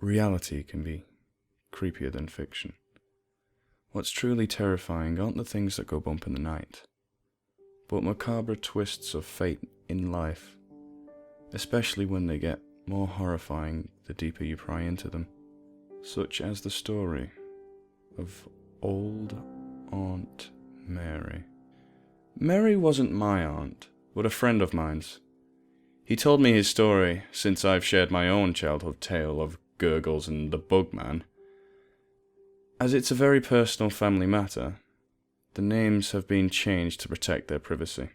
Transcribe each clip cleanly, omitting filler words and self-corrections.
reality can be creepier than fiction. What's truly terrifying aren't the things that go bump in the night, but macabre twists of fate in life, especially when they get more horrifying the deeper you pry into them, such as the story of old Aunt Mary. Mary wasn't my aunt, but a friend of mine's. He told me his story since I've shared my own childhood tale of Gurgles and the Bugman. As it's a very personal family matter, the names have been changed to protect their privacy.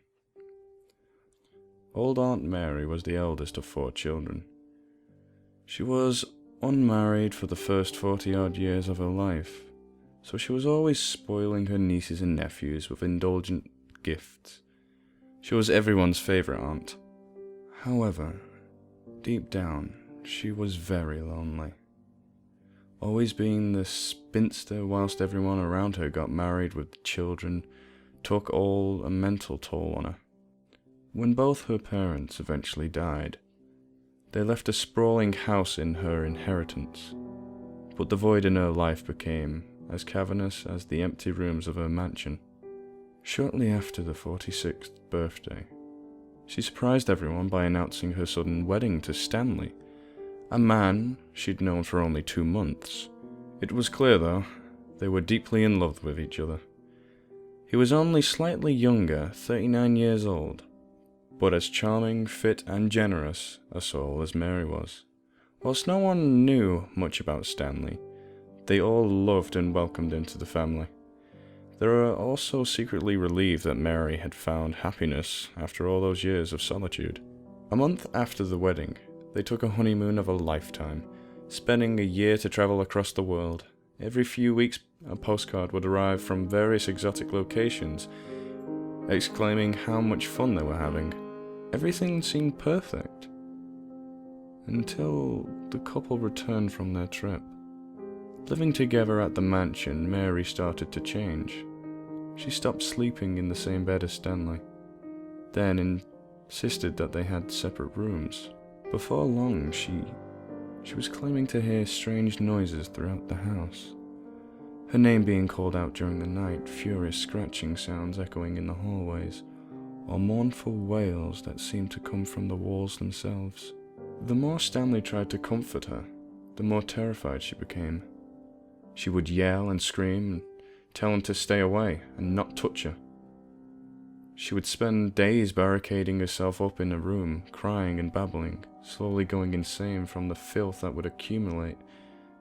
Old Aunt Mary was the eldest of 4 children. She was unmarried for the first 40-odd years of her life, so she was always spoiling her nieces and nephews with indulgent gifts. She was everyone's favourite aunt. However, deep down, she was very lonely. Always being the spinster whilst everyone around her got married with children took all a mental toll on her. When both her parents eventually died, they left a sprawling house in her inheritance, but the void in her life became as cavernous as the empty rooms of her mansion. Shortly after the 46th birthday, she surprised everyone by announcing her sudden wedding to Stanley, a man she'd known for only 2 months. It was clear, though, they were deeply in love with each other. He was only slightly younger, 39 years old, but as charming, fit and generous a soul as Mary was. Whilst no one knew much about Stanley, they all loved and welcomed into the family. They were also secretly relieved that Mary had found happiness after all those years of solitude. A month after the wedding, they took a honeymoon of a lifetime, spending a year to travel across the world. Every few weeks, a postcard would arrive from various exotic locations, exclaiming how much fun they were having. Everything seemed perfect, until the couple returned from their trip. Living together at the mansion, Mary started to change. She stopped sleeping in the same bed as Stanley, then insisted that they had separate rooms. Before long, she was claiming to hear strange noises throughout the house. Her name being called out during the night, furious scratching sounds echoing in the hallways, or mournful wails that seemed to come from the walls themselves. The more Stanley tried to comfort her, the more terrified she became. She would yell and scream and tell him to stay away and not touch her. She would spend days barricading herself up in a room, crying and babbling, slowly going insane from the filth that would accumulate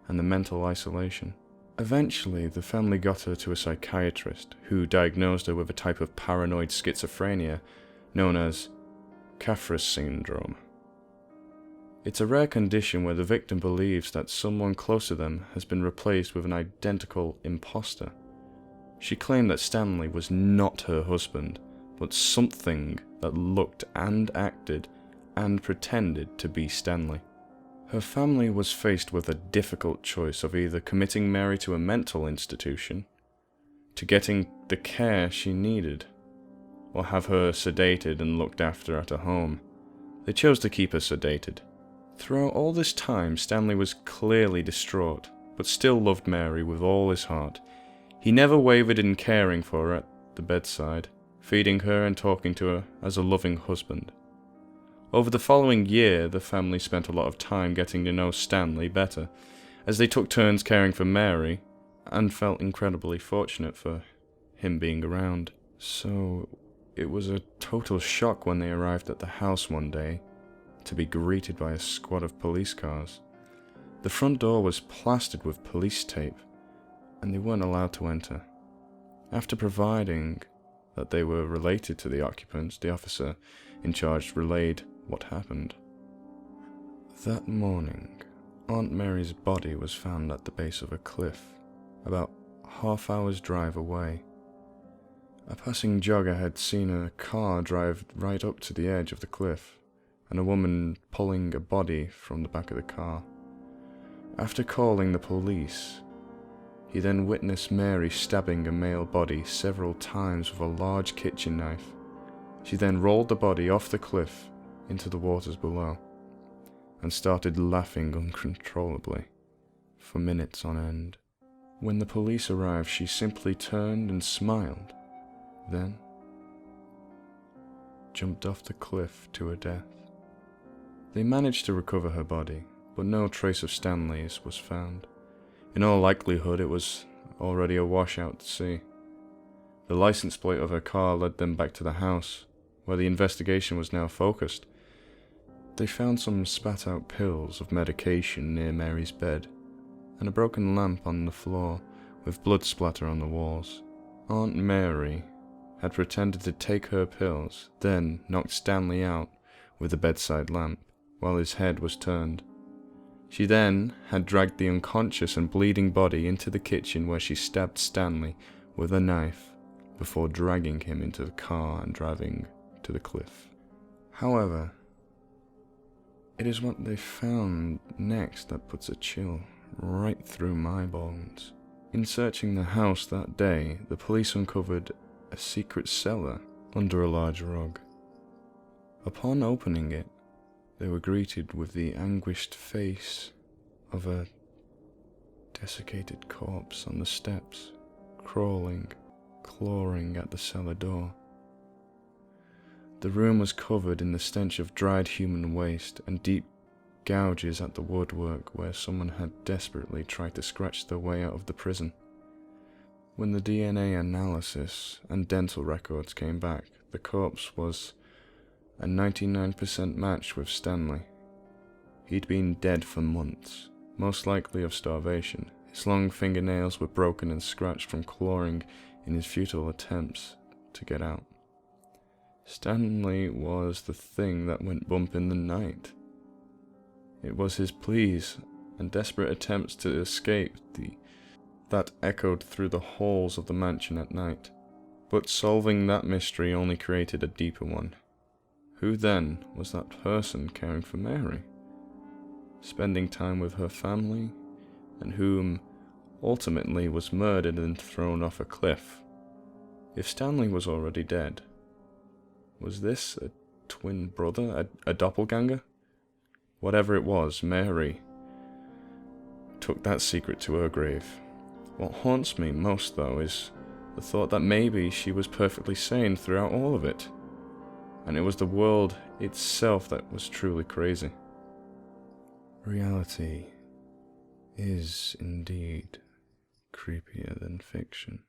and the mental isolation. Eventually, the family got her to a psychiatrist who diagnosed her with a type of paranoid schizophrenia known as Capgras syndrome. It's a rare condition where the victim believes that someone close to them has been replaced with an identical imposter. She claimed that Stanley was not her husband, but something that looked and acted and pretended to be Stanley. Her family was faced with a difficult choice of either committing Mary to a mental institution, to getting the care she needed, or have her sedated and looked after at a home. They chose to keep her sedated. Throughout all this time, Stanley was clearly distraught, but still loved Mary with all his heart. He never wavered in caring for her at the bedside, feeding her and talking to her as a loving husband. Over the following year, the family spent a lot of time getting to know Stanley better, as they took turns caring for Mary, and felt incredibly fortunate for him being around. So, it was a total shock when they arrived at the house one day, to be greeted by a squad of police cars. The front door was plastered with police tape, and they weren't allowed to enter. After providing that they were related to the occupants, the officer in charge relayed what happened. That morning, Aunt Mary's body was found at the base of a cliff, about half-hour's drive away. A passing jogger had seen a car drive right up to the edge of the cliff, and a woman pulling a body from the back of the car. After calling the police, he then witnessed Mary stabbing a male body several times with a large kitchen knife. She then rolled the body off the cliff into the waters below, and started laughing uncontrollably. for minutes on end. When the police arrived, she simply turned and smiled, then jumped off the cliff to her death. They managed to recover her body, but no trace of Stanley's was found. In all likelihood, it was already awash out to sea. The license plate of her car led them back to the house, where the investigation was now focused. They found some spat-out pills of medication near Mary's bed, and a broken lamp on the floor with blood splatter on the walls. Aunt Mary had pretended to take her pills, then knocked Stanley out with the bedside lamp while his head was turned. She then had dragged the unconscious and bleeding body into the kitchen, where she stabbed Stanley with a knife before dragging him into the car and driving to the cliff. However, it is what they found next that puts a chill right through my bones. In searching the house that day, the police uncovered a secret cellar under a large rug. Upon opening it, they were greeted with the anguished face of a desiccated corpse on the steps, crawling, clawing at the cellar door. The room was covered in the stench of dried human waste and deep gouges at the woodwork where someone had desperately tried to scratch their way out of the prison. When the DNA analysis and dental records came back, the corpse was a 99% match with Stanley. He'd been dead for months, most likely of starvation. His long fingernails were broken and scratched from clawing in his futile attempts to get out. Stanley was the thing that went bump in the night. It was his pleas and desperate attempts to escape that echoed through the halls of the mansion at night. But solving that mystery only created a deeper one. Who then was that person caring for Mary, spending time with her family, and whom ultimately was murdered and thrown off a cliff? If Stanley was already dead, was this a twin brother, a doppelganger? Whatever it was, Mary took that secret to her grave. What haunts me most, though, is the thought that maybe she was perfectly sane throughout all of it, and it was the world itself that was truly crazy. Reality is indeed creepier than fiction.